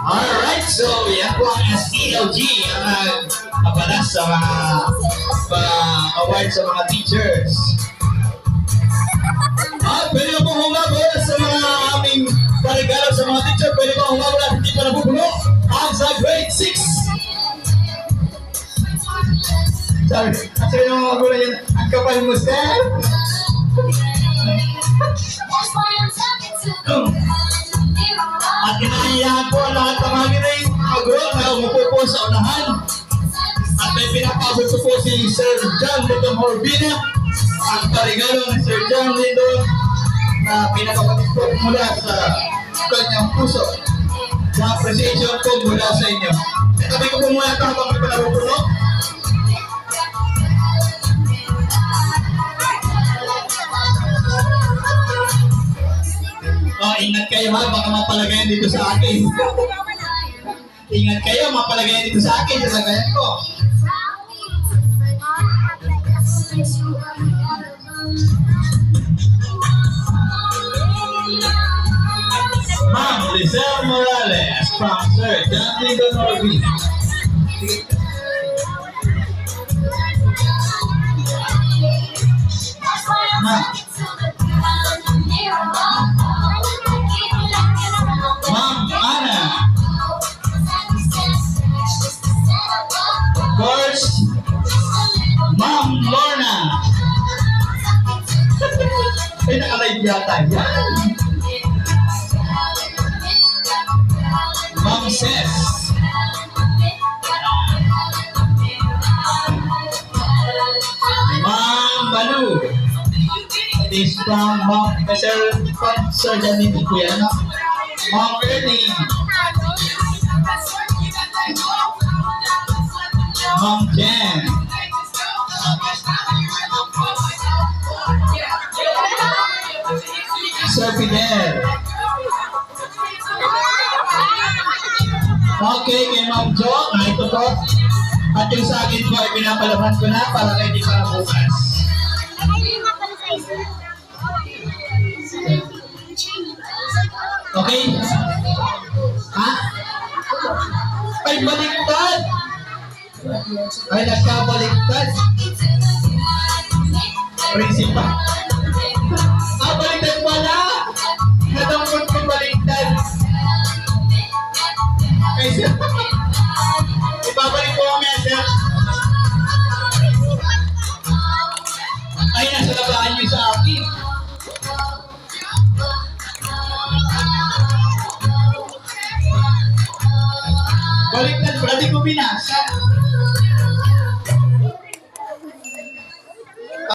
Alright, so yan po ang SELG ang nagpapalas sa mga pa-award sa mga teachers. At pwede mo pong humabot sa mga aming parigalo sa mga teacher. Pwede mo humabot at hindi pa nabubulo ang sa grade 6. Sorry, at sa'yo naman magulo yan. Ang kapal mo, sir. At kinaiyahan po ang lahat ng mga ginay mag-roll na umupo po sa unahan. At may pinapasok po si Sir John Lindon Horbina. Ang parigalo ni Sir John Lindon na pinakapatid po mula sa kanyang puso. Na appreciation po mula sa inyo. Sabi ko po muna ito habang may panarupuno. Oh, ingat kayo ha, baka mapalagayan dito sa akin. Ingat kayo, mapalagayan dito sa akin, sa lagayan ko. Ma'am Lizelle Morales from Sir John Lindon Horbina. Ma'am Ana. Of course, Ma'am Lorna. Ay, nakalive yata yan. Ma'am Ses. Ma'am Balu. This from Ma'am Sir Janine po yan. Ma'am Ernie. Ma'am Jen. Sir Fidel. Okay, kay Ma'am Jo, ito po. At yung sa akin po ay pinapalaban ko na para ready para bukas. Okay? Ha? Ay, baliktad! Ay, nagkabaliktad. Principal. Ah, baliktad pala! Natangkot ko baliktad. Ay, sir. Ibabalik po kami, sir. Ay, nasa labaan niyo sa akin. Baliktad, pala di ko binasa.